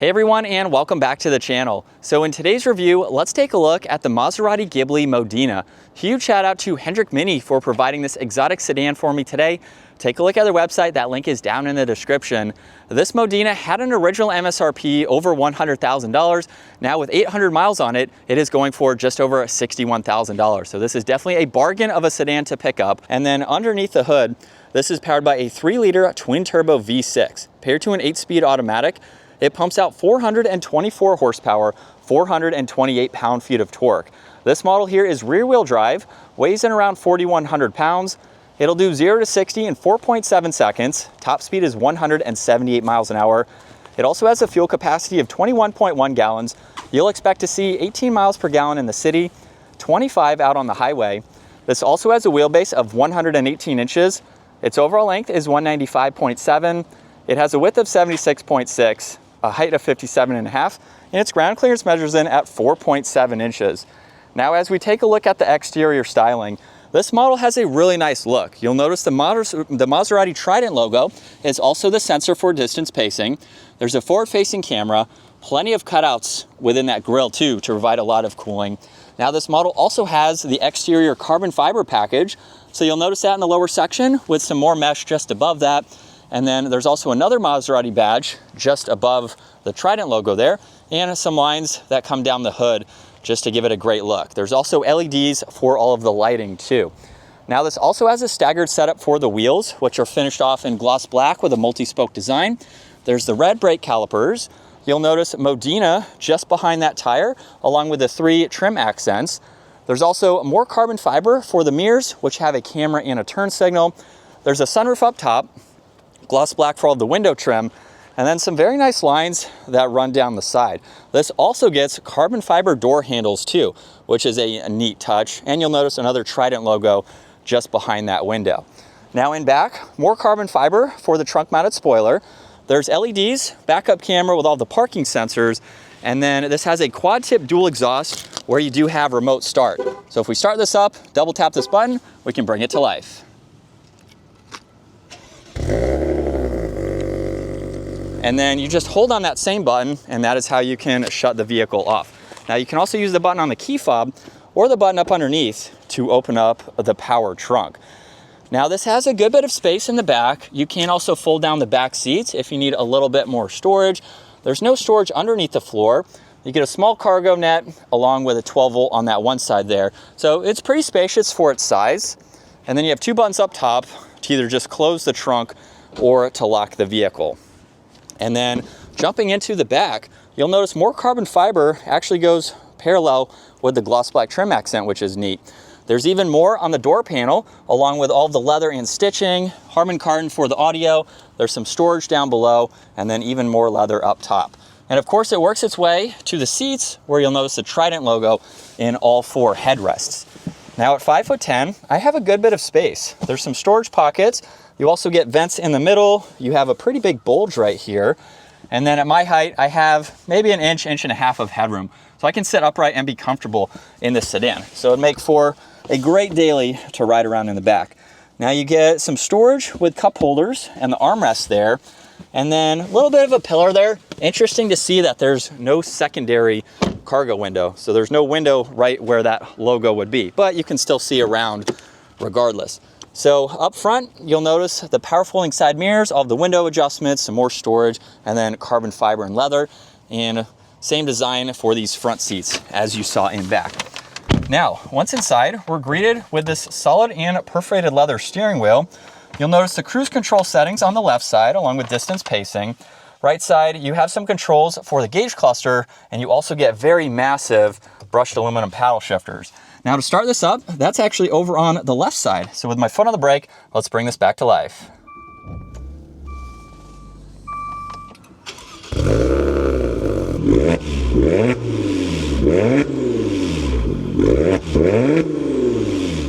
Hey everyone, and welcome back to the channel. So in today's review, let's take a look at the Maserati Ghibli Modena. Huge shout out to Hendrik Mini for providing this exotic sedan for me today. Take a look at their website, that link is down in the description. This Modena had an original MSRP over $100,000. Now with 800 miles on it, it is going for just over $61,000. So this is definitely a bargain of a sedan to pick up. And then underneath the hood, this is powered by a 3-liter twin-turbo V6. Paired to an 8-speed automatic, it pumps out 424 horsepower, 428 pound-feet of torque. This model here is rear-wheel drive, weighs in around 4,100 pounds. It'll do 0 to 60 in 4.7 seconds. Top speed is 178 miles an hour. It also has a fuel capacity of 21.1 gallons. You'll expect to see 18 miles per gallon in the city, 25 out on the highway. This also has a wheelbase of 118 inches. Its overall length is 195.7. It has a width of 76.6. A height of 57.5, and its ground clearance measures in at 4.7 inches. Now, as we take a look at the exterior styling, this model has a really nice look. You'll notice the Maserati Trident logo is also the sensor for distance pacing. There's a forward-facing camera, plenty of cutouts within that grille too to provide a lot of cooling. Now, this model also has the exterior carbon fiber package, so you'll notice that in the lower section with some more mesh just above that. And then there's also another Maserati badge just above the Trident logo there, and some lines that come down the hood just to give it a great look. There's also LEDs for all of the lighting too. Now this also has a staggered setup for the wheels, which are finished off in gloss black with a multi-spoke design. There's the red brake calipers. You'll notice Modena just behind that tire, along with the 3 trim accents. There's also more carbon fiber for the mirrors, which have a camera and a turn signal. There's a sunroof up top, gloss black for all the window trim, and then some very nice lines that run down the side. This also gets carbon fiber door handles too, which is a neat touch. And you'll notice another Trident logo just behind that window. Now in back, more carbon fiber for the trunk mounted spoiler. There's LEDs, backup camera with all the parking sensors, and then this has a quad tip dual exhaust where you do have remote start. So if we start this up, double tap this button, we can bring it to life. And then you just hold on that same button, and that is how you can shut the vehicle off. Now you can also use the button on the key fob or the button up underneath to open up the power trunk. Now this has a good bit of space in the back. You can also fold down the back seats if you need a little bit more storage. There's no storage underneath the floor. You get a small cargo net along with a 12 volt on that one side there. So it's pretty spacious for its size. And then you have 2 buttons up top to either just close the trunk or to lock the vehicle. And then jumping into the back, you'll notice more carbon fiber actually goes parallel with the gloss black trim accent, which is neat. There's even more on the door panel, along with all the leather and stitching, Harman Kardon for the audio. There's some storage down below, and then even more leather up top. And of course, it works its way to the seats, where you'll notice the Trident logo in all 4 headrests. Now at 5'10", I have a good bit of space. There's some storage pockets. You also get vents in the middle. You have a pretty big bulge right here. And then at my height, I have maybe an inch and a half of headroom. So I can sit upright and be comfortable in this sedan. So it'd make for a great daily to ride around in the back. Now you get some storage with cup holders and the armrest there. And then a little bit of a pillar there. Interesting to see that there's no secondary cargo window. So there's no window right where that logo would be, but you can still see around regardless. So up front, you'll notice the power folding side mirrors, all of the window adjustments, some more storage, and then carbon fiber and leather, and same design for these front seats as you saw in back. Now, once inside, we're greeted with this solid and perforated leather steering wheel. You'll notice the cruise control settings on the left side, along with distance pacing. Right side, you have some controls for the gauge cluster, and you also get very massive brushed aluminum paddle shifters. Now to start this up, that's actually over on the left side. So with my foot on the brake, let's bring this back to life.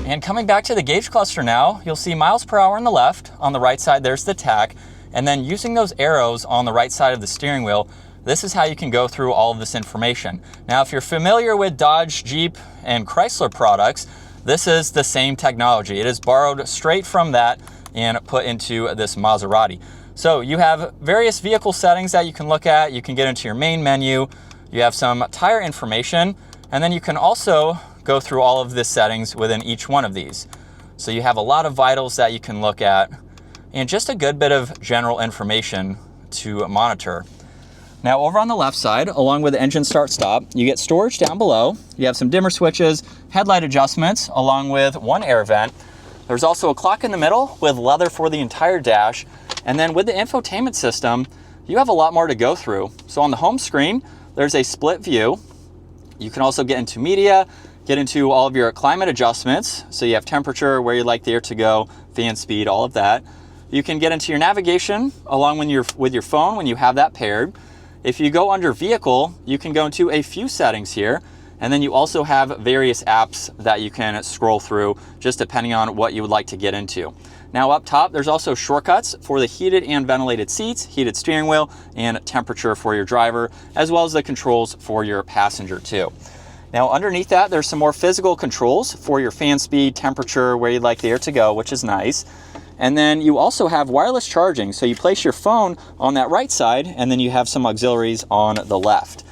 And coming back to the gauge cluster now, you'll see miles per hour on the left. On the right side, there's the tach. And then using those arrows on the right side of the steering wheel, this is how you can go through all of this information. Now, if you're familiar with Dodge, Jeep, and Chrysler products, this is the same technology. It is borrowed straight from that and put into this Maserati. So you have various vehicle settings that you can look at. You can get into your main menu. You have some tire information, and then you can also go through all of the settings within each one of these. So you have a lot of vitals that you can look at and just a good bit of general information to monitor. Now over on the left side, along with the engine start stop, you get storage down below. You have some dimmer switches, headlight adjustments, along with one air vent. There's also a clock in the middle with leather for the entire dash. And then with the infotainment system, you have a lot more to go through. So on the home screen, there's a split view. You can also get into media, get into all of your climate adjustments. So you have temperature, where you'd like the air to go, fan speed, all of that. You can get into your navigation along with your phone when you have that paired. If you go under vehicle, you can go into a few settings here. And then you also have various apps that you can scroll through, just depending on what you would like to get into. Now up top, there's also shortcuts for the heated and ventilated seats, heated steering wheel, and temperature for your driver, as well as the controls for your passenger too. Now underneath that, there's some more physical controls for your fan speed, temperature, where you'd like the air to go, which is nice. And then you also have wireless charging. So you place your phone on that right side, and then you have some auxiliaries on the left.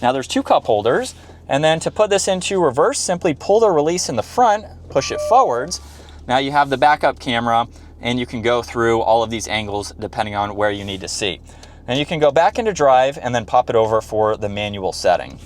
Now there's 2 cup holders. And then to put this into reverse, simply pull the release in the front, push it forwards. Now you have the backup camera, and you can go through all of these angles depending on where you need to see. And you can go back into drive and then pop it over for the manual setting.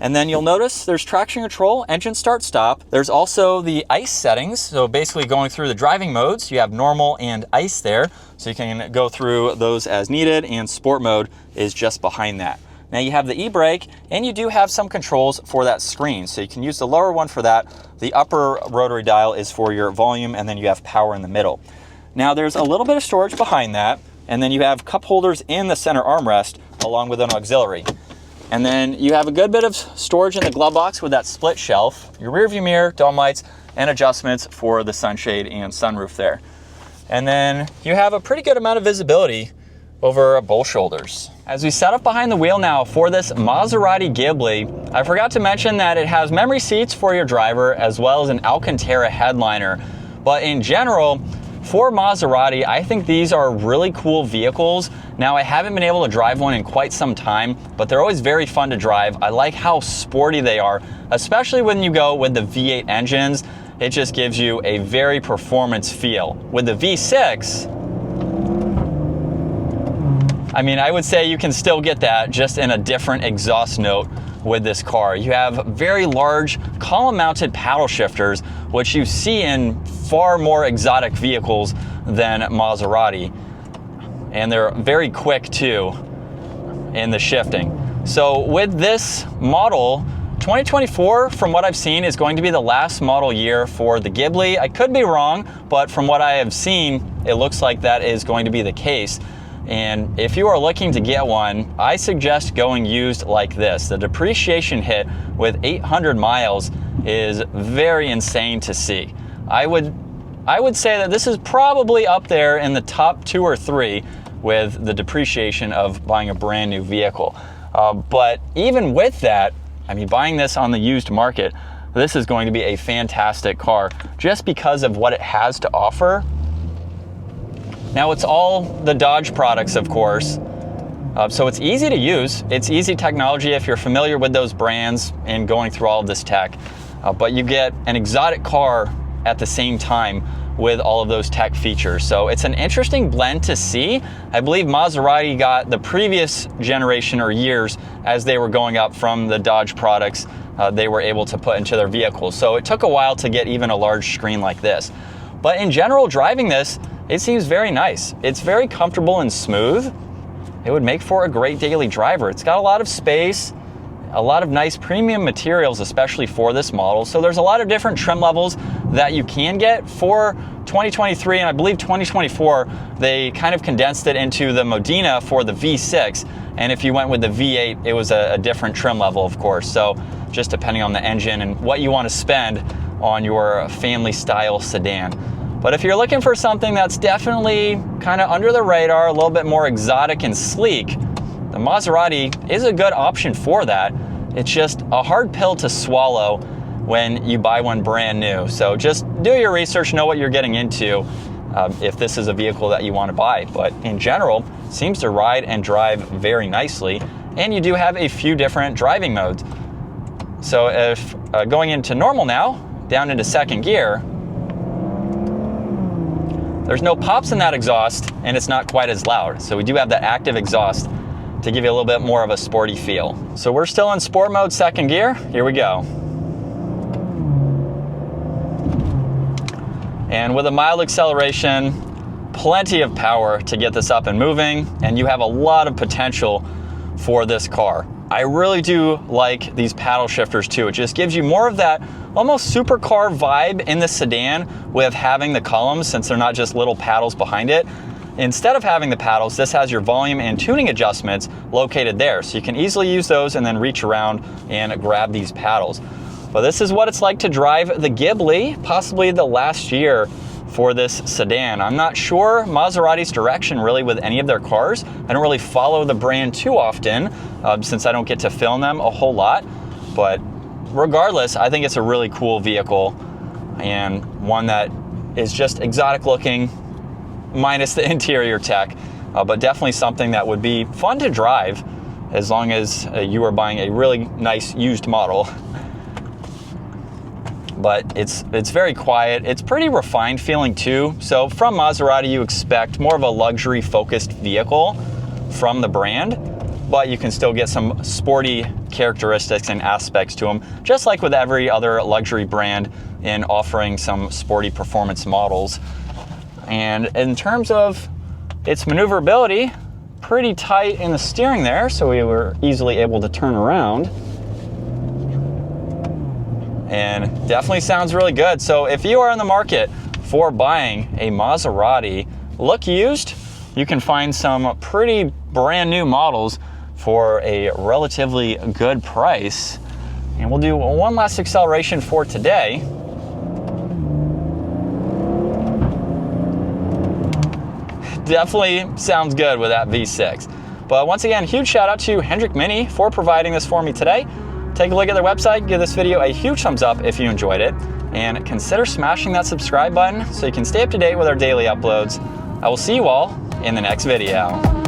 And then you'll notice there's traction control, engine start stop. There's also the ICE settings. So basically going through the driving modes, you have normal and ICE there. So you can go through those as needed, and sport mode is just behind that. Now you have the e-brake, and you do have some controls for that screen. So you can use the lower one for that. The upper rotary dial is for your volume, and then you have power in the middle. Now there's a little bit of storage behind that, and then you have cup holders in the center armrest along with an auxiliary. And then you have a good bit of storage in the glove box with that split shelf, your rear view mirror, dome lights, and adjustments for the sunshade and sunroof there. And then you have a pretty good amount of visibility over both shoulders. As we set up behind the wheel now for this Maserati Ghibli, I forgot to mention that it has memory seats for your driver as well as an Alcantara headliner. But in general, for Maserati, I think these are really cool vehicles. Now, I haven't been able to drive one in quite some time, but they're always very fun to drive. I like how sporty they are, especially when you go with the V8 engines. It just gives you a very performance feel. With the V6, I mean, I would say you can still get that just in a different exhaust note with this car. You have very large column-mounted paddle shifters, which you see in far more exotic vehicles than Maserati. And they're very quick too in the shifting. So with this model, 2024, from what I've seen, is going to be the last model year for the Ghibli. I could be wrong, but from what I have seen, it looks like that is going to be the case. And if you are looking to get one, I suggest going used like this. The depreciation hit with 800 miles is very insane to see. I would say that this is probably up there in the top 2 or 3 with the depreciation of buying a brand new vehicle. But even with that, I mean, buying this on the used market, this is going to be a fantastic car just because of what it has to offer. Now, it's all the Dodge products, of course, so it's easy to use. It's easy technology if you're familiar with those brands and going through all of this tech, but you get an exotic car at the same time with all of those tech features. So it's an interesting blend to see. I believe Maserati got the previous generation or years as they were going up from the Dodge products they were able to put into their vehicles. So it took a while to get even a large screen like this. But in general, driving this, it seems very nice. It's very comfortable and smooth. It would make for a great daily driver. It's got a lot of space, a lot of nice premium materials, especially for this model. So there's a lot of different trim levels that you can get for 2023, and I believe 2024, they kind of condensed it into the Modena for the V6. And if you went with the V8, it was a different trim level, of course. So just depending on the engine and what you want to spend on your family style sedan. But if you're looking for something that's definitely kind of under the radar, a little bit more exotic and sleek, the Maserati is a good option for that. It's just a hard pill to swallow when you buy one brand new. So just do your research, know what you're getting into, if this is a vehicle that you want to buy. But in general, seems to ride and drive very nicely, and you do have a few different driving modes. So if going into normal now, down into second gear, there's no pops in that exhaust, and it's not quite as loud. So we do have that active exhaust to give you a little bit more of a sporty feel. So we're still in sport mode, second gear. Here we go. And with a mild acceleration, plenty of power to get this up and moving, and you have a lot of potential for this car. I really do like these paddle shifters too. It just gives you more of that almost supercar vibe in the sedan with having the columns, since they're not just little paddles behind it. Instead of having the paddles, this has your volume and tuning adjustments located there. So you can easily use those and then reach around and grab these paddles. But this is what it's like to drive the Ghibli, possibly the last year for this sedan. I'm not sure Maserati's direction really with any of their cars. I don't really follow the brand too often since I don't get to film them a whole lot. But regardless, I think it's a really cool vehicle and one that is just exotic looking, minus the interior tech, but definitely something that would be fun to drive as long as you are buying a really nice used model. But it's very quiet. It's pretty refined feeling too. So from Maserati, you expect more of a luxury focused vehicle from the brand, but you can still get some sporty characteristics and aspects to them, just like with every other luxury brand in offering some sporty performance models. And in terms of its maneuverability, pretty tight in the steering there, so we were easily able to turn around. And definitely sounds really good. So if you are in the market for buying a Maserati, look used. You can find some pretty brand new models for a relatively good price. And we'll do one last acceleration for today. Definitely sounds good with that V6. But once again, huge shout out to Hendrik Mini for providing this for me today. Take a look at their website, give this video a huge thumbs up if you enjoyed it, and consider smashing that subscribe button so you can stay up to date with our daily uploads. I will see you all in the next video.